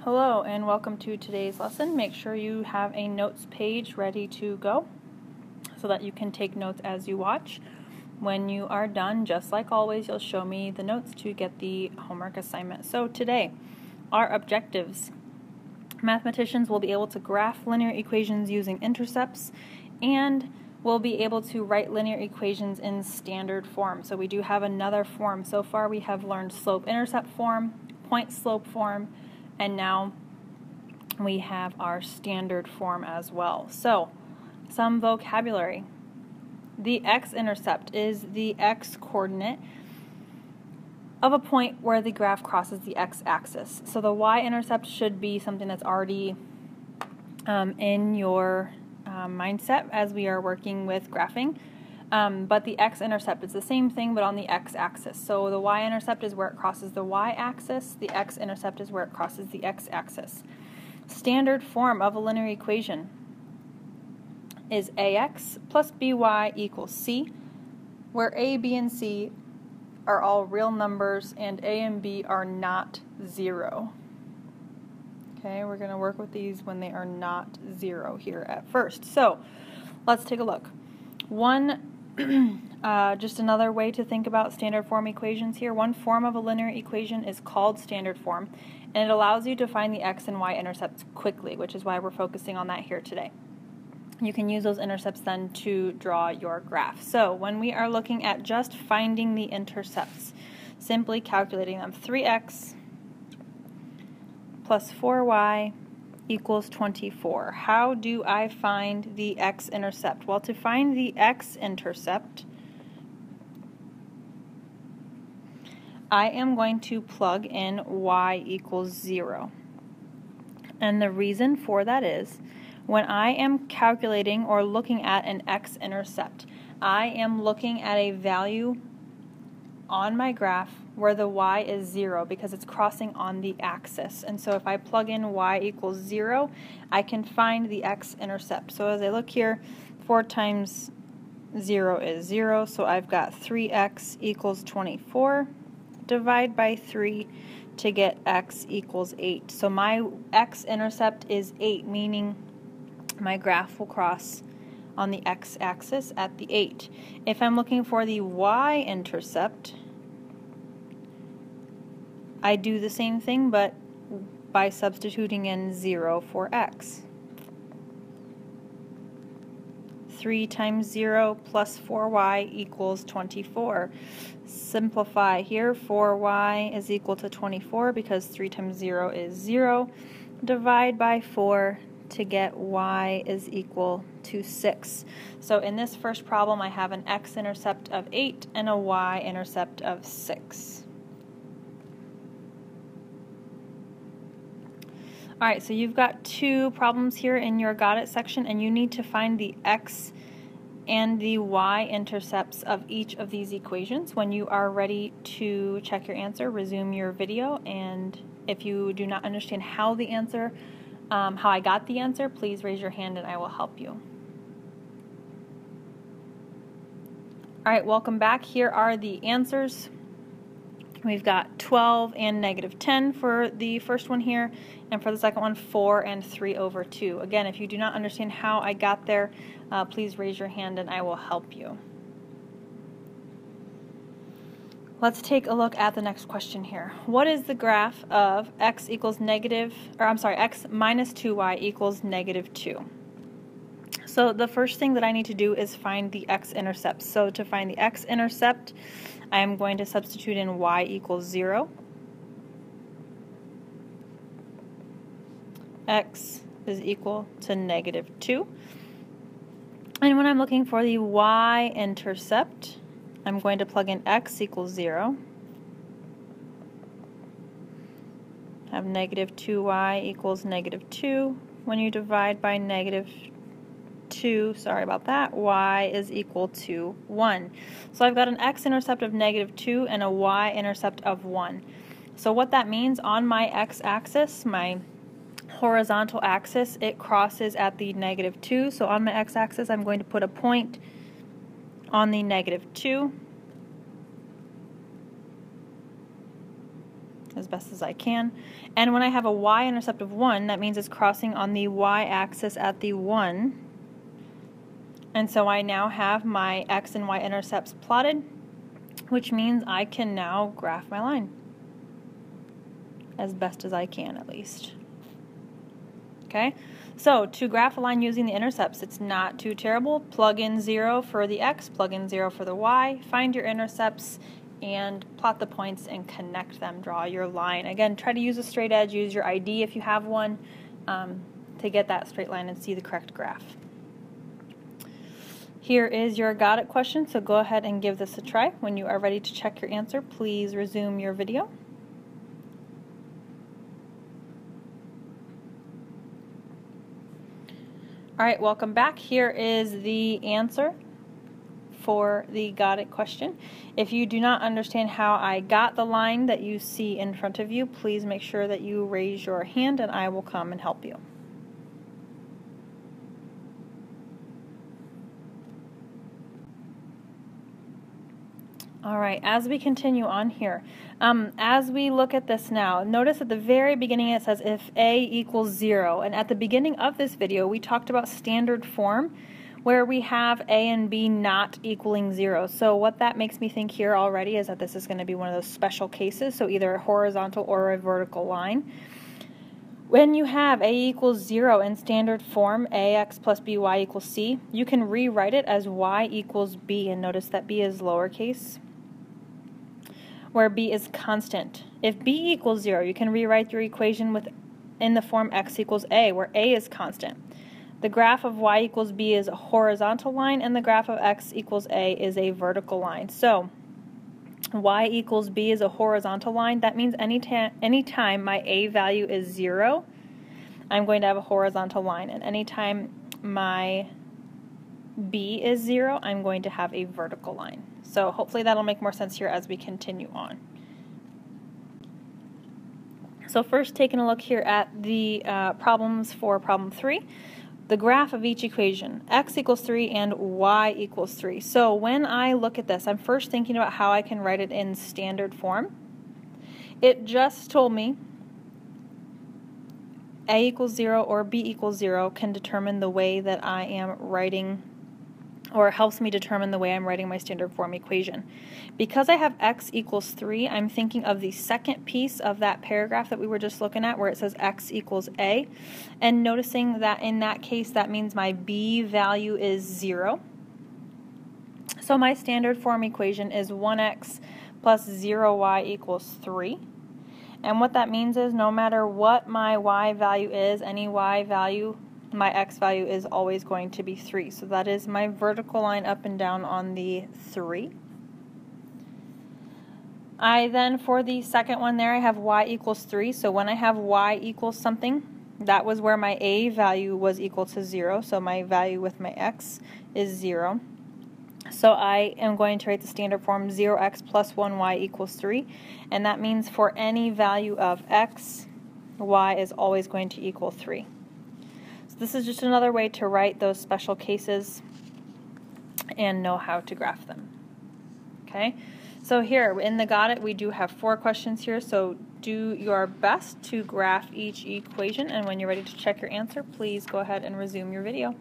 Hello and welcome to today's lesson. Make sure you have a notes page ready to go so that you can take notes as you watch. When you are done, just like always, you'll show me the notes to get the homework assignment. So today, our objectives. Mathematicians will be able to graph linear equations using intercepts and will be able to write linear equations in standard form. So we do have another form. So far we have learned slope-intercept form, point-slope form, and now we have our standard form as well. So, some vocabulary. The x-intercept is the x-coordinate of a point where the graph crosses the x-axis. So the y-intercept should be something that's already in your mindset as we are working with graphing. But the x-intercept is the same thing but on the x-axis. So the y-intercept is where it crosses the y-axis, the x-intercept is where it crosses the x-axis. Standard form of a linear equation is ax plus by equals c, where a, b, and c are all real numbers and a and b are not 0. Okay, we're going to work with these when they are not 0 here at first. So let's take a look. Just another way to think about standard form equations here. One form of a linear equation is called standard form, and it allows you to find the x and y intercepts quickly, which is why we're focusing on that here today. You can use those intercepts then to draw your graph. So when we are looking at just finding the intercepts, simply calculating them, 3x plus 4y equals 24. How do I find the x-intercept? Well, to find the x-intercept, I am going to plug in y equals 0. And the reason for that is, when I am calculating or looking at an x-intercept, I am looking at a value on my graph where the y is 0 because it's crossing on the axis. And so if I plug in y equals 0, I can find the x-intercept. So as I look here, 4 times 0 is 0, so I've got 3x equals 24. Divide by 3 to get x equals 8. So my x-intercept is 8, meaning my graph will cross on the x-axis at the 8. If I'm looking for the y-intercept, I do the same thing, but by substituting in 0 for x. 3 times 0 plus 4y equals 24. Simplify here, 4y is equal to 24 because 3 times 0 is 0. Divide by 4 to get y is equal to 6. So in this first problem, I have an x-intercept of 8 and a y-intercept of 6. Alright, so you've got 2 problems here in your Got It section, and you need to find the x and the y-intercepts of each of these equations. When you are ready to check your answer, resume your video, and if you do not understand how I got the answer, please raise your hand and I will help you. Alright, welcome back. Here are the answers. We've got 12 and negative 10 for the first one here, and for the second one, 4 and 3 over 2. Again, if you do not understand how I got there, please raise your hand and I will help you. Let's take a look at the next question here. What is the graph of x minus 2y equals negative 2? So the first thing that I need to do is find the x-intercept. So to find the x-intercept, I am going to substitute in y equals 0. X is equal to negative 2. And when I'm looking for the y-intercept, I'm going to plug in x equals 0. Have negative 2y equals negative 2. When you divide by negative 2, sorry about that, y is equal to 1. So I've got an x-intercept of negative 2 and a y-intercept of 1. So what that means, on my x-axis, my horizontal axis, it crosses at the negative 2. So on my x-axis, I'm going to put a point on the negative 2. as best as I can. And when I have a y-intercept of 1, that means it's crossing on the y-axis at the 1. And so I now have my x and y-intercepts plotted, which means I can now graph my line. As best as I can, at least. Okay? So, to graph a line using the intercepts, it's not too terrible. Plug in 0 for the x, plug in 0 for the y, find your intercepts, and plot the points and connect them. Draw your line. Again, try to use a straight edge. Use your ID if you have one to get that straight line and see the correct graph. Here is your got it question, so go ahead and give this a try. When you are ready to check your answer, please resume your video. Alright, welcome back. Here is the answer for the got it question. If you do not understand how I got the line that you see in front of you, please make sure that you raise your hand and I will come and help you. Alright, as we continue on here, as we look at this now, notice at the very beginning it says if A equals 0, and at the beginning of this video we talked about standard form where we have A and B not equaling 0. So what that makes me think here already is that this is going to be one of those special cases, so either a horizontal or a vertical line. When you have A equals 0 in standard form, AX plus BY equals C, you can rewrite it as Y equals B, and notice that B is lowercase, where B is constant. If B equals 0, you can rewrite your equation in the form x equals A, where A is constant. The graph of y equals b is a horizontal line, and the graph of x equals a is a vertical line. So, y equals b is a horizontal line. That means anytime my a value is 0, I'm going to have a horizontal line. And anytime my b is 0, I'm going to have a vertical line. So hopefully that'll make more sense here as we continue on. So first, taking a look here at the problems for problem 3. The graph of each equation, x equals 3 and y equals 3. So when I look at this, I'm first thinking about how I can write it in standard form. It just told me a equals 0 or b equals 0 can determine the way that I am writing, or helps me determine the way I'm writing my standard form equation. Because I have x equals 3, I'm thinking of the second piece of that paragraph that we were just looking at where it says x equals a, and noticing that in that case that means my b value is 0. So my standard form equation is 1x plus 0y equals 3. And what that means is no matter what my y value is, any y value, my x value is always going to be 3. So that is my vertical line up and down on the 3. I then, for the second one there, I have y equals 3. So when I have y equals something, that was where my a value was equal to 0. So my value with my x is 0. So I am going to write the standard form 0x plus 1y equals 3. And that means for any value of x, y is always going to equal 3. This is just another way to write those special cases and know how to graph them. Okay, so here in the Got It, we do have 4 questions here, so do your best to graph each equation, and when you're ready to check your answer, please go ahead and resume your video.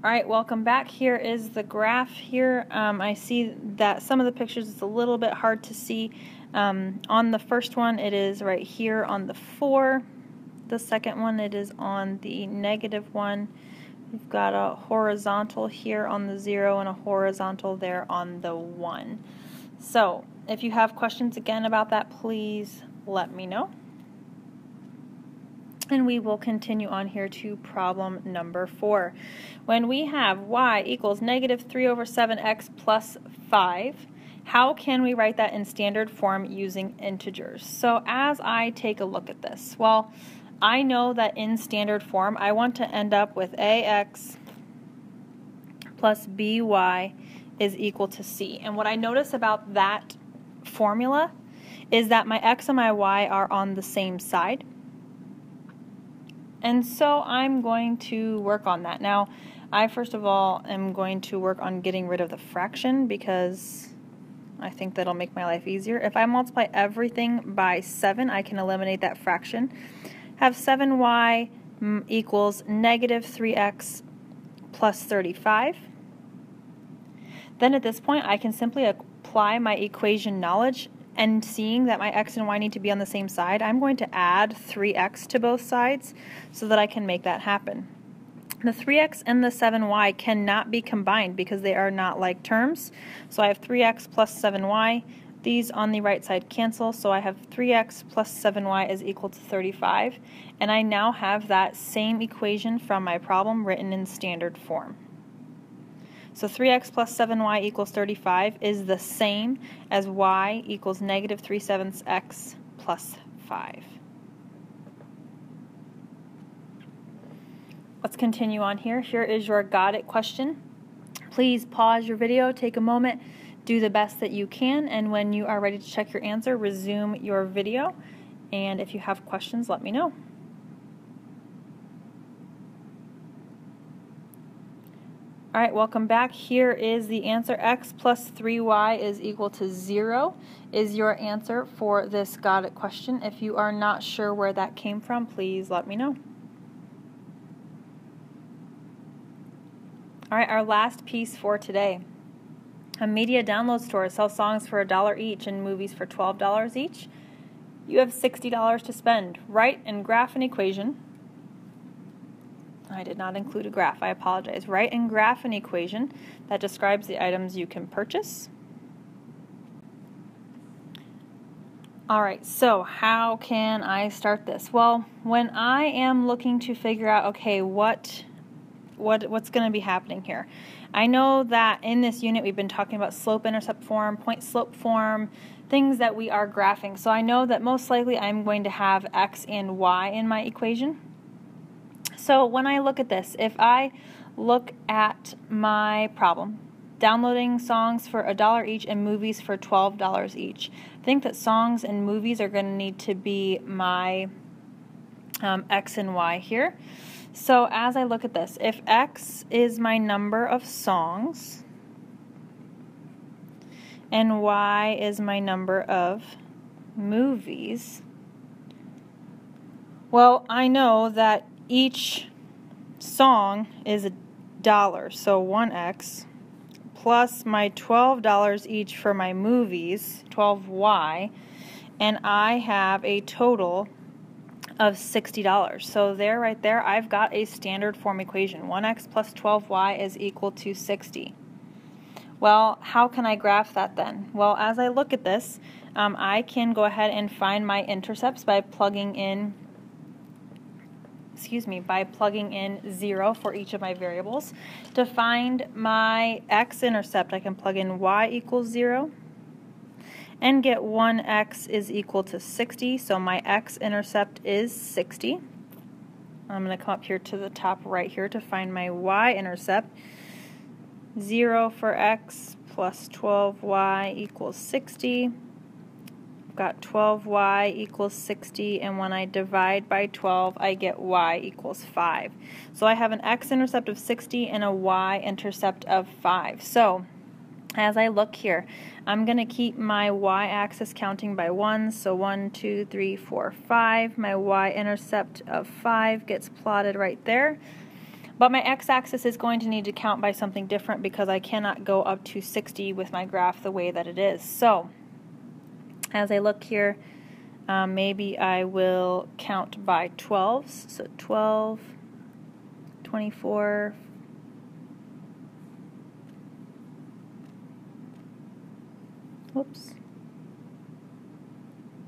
Alright, welcome back. Here is the graph here. I see that some of the pictures it's a little bit hard to see. On the first one, it is right here on the 4. The second one, it is on the -1. We've got a horizontal here on the 0 and a horizontal there on the 1. So, if you have questions again about that, please let me know. And we will continue on here to problem number 4. When we have y equals -3/7x plus 5, how can we write that in standard form using integers? So as I take a look at this, well, I know that in standard form I want to end up with ax plus by is equal to c. And what I notice about that formula is that my x and my y are on the same side. And so I'm going to work on that. Now, I first of all am going to work on getting rid of the fraction because I think that'll make my life easier. If I multiply everything by 7, I can eliminate that fraction. Have 7y equals negative 3x plus 35. Then at this point, I can simply apply my equation knowledge, and seeing that my x and y need to be on the same side, I'm going to add 3x to both sides so that I can make that happen. The 3x and the 7y cannot be combined because they are not like terms. So I have 3x plus 7y. These on the right side cancel, so I have 3x plus 7y is equal to 35. And I now have that same equation from my problem written in standard form. So 3x plus 7y equals 35 is the same as y equals negative 3/7 x plus 5. Let's continue on here. Here is your got it question. Please pause your video, take a moment, do the best that you can, and when you are ready to check your answer, resume your video. And if you have questions, let me know. Alright, welcome back. Here is the answer. X plus 3y is equal to 0 is your answer for this got it question. If you are not sure where that came from, please let me know. Alright, our last piece for today. A media download store sells songs for $1 each and movies for $12 each. You have $60 to spend. Write and graph an equation. I did not include a graph, I apologize. Write and graph an equation that describes the items you can purchase. Alright, so how can I start this? Well, when I am looking to figure out, okay, what's going to be happening here? I know that in this unit we've been talking about slope-intercept form, point-slope form, things that we are graphing. So I know that most likely I'm going to have x and y in my equation. So when I look at this, if I look at my problem, downloading songs for $1 each and movies for $12 each, I think that songs and movies are going to need to be my x and y here. So as I look at this, if x is my number of songs and y is my number of movies, well, I know that each song is $1, so 1x, plus my $12 each for my movies, 12y, and I have a total of $60. So right there, I've got a standard form equation. 1x plus 12y is equal to 60. Well, how can I graph that then? Well, as I look at this, I can go ahead and find my intercepts by plugging in 0 for each of my variables. To find my x-intercept, I can plug in y equals 0 and get 1x is equal to 60, so my x-intercept is 60. I'm going to come up here to the top right here to find my y-intercept. 0 for x plus 12y equals 60. I've got 12y equals 60, and when I divide by 12, I get y equals 5. So I have an x-intercept of 60 and a y-intercept of 5. So as I look here, I'm going to keep my y-axis counting by 1, so 1, 2, 3, 4, 5. My y-intercept of 5 gets plotted right there. But my x-axis is going to need to count by something different because I cannot go up to 60 with my graph the way that it is. So as I look here, maybe I will count by 12s. So 12, 24,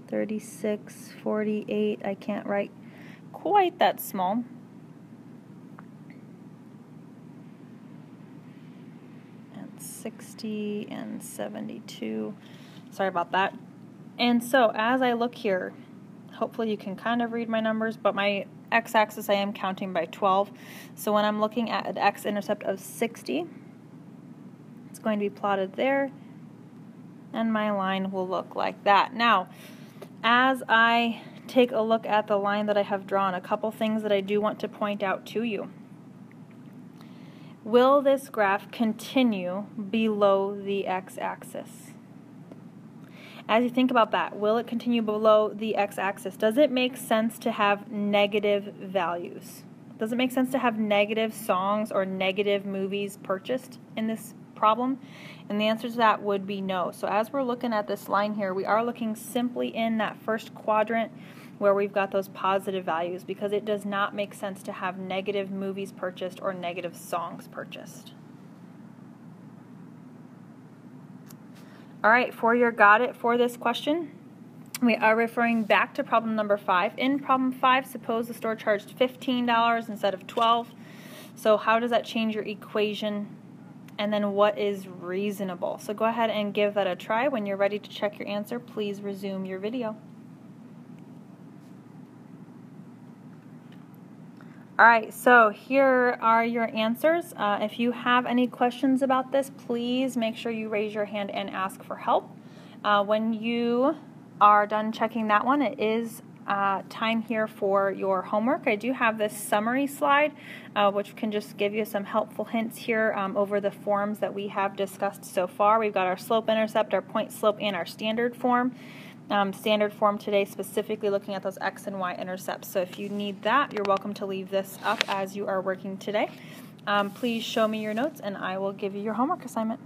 36, 48. I can't write quite that small. And 60 and 72. Sorry about that. And so as I look here, hopefully you can kind of read my numbers, but my x-axis I am counting by 12. So when I'm looking at an x-intercept of 60, it's going to be plotted there, and my line will look like that. Now, as I take a look at the line that I have drawn, a couple things that I do want to point out to you. Will this graph continue below the x-axis? As you think about that, will it continue below the x-axis? Does it make sense to have negative values? Does it make sense to have negative songs or negative movies purchased in this problem? And the answer to that would be no. So as we're looking at this line here, we are looking simply in that first quadrant where we've got those positive values, because it does not make sense to have negative movies purchased or negative songs purchased. All right, for your got it for this question, we are referring back to problem number 5. In problem 5, suppose the store charged $15 instead of $12. So how does that change your equation? And then what is reasonable? So go ahead and give that a try. When you're ready to check your answer, please resume your video. All right, so here are your answers. If you have any questions about this, please make sure you raise your hand and ask for help. When you are done checking that one, it is time here for your homework. I do have this summary slide, which can just give you some helpful hints here over the forms that we have discussed so far. We've got our slope-intercept, our point slope, and our standard form. Standard form today specifically looking at those x and y intercepts. So if you need that, you're welcome to leave this up as you are working today. Please show me your notes and I will give you your homework assignment.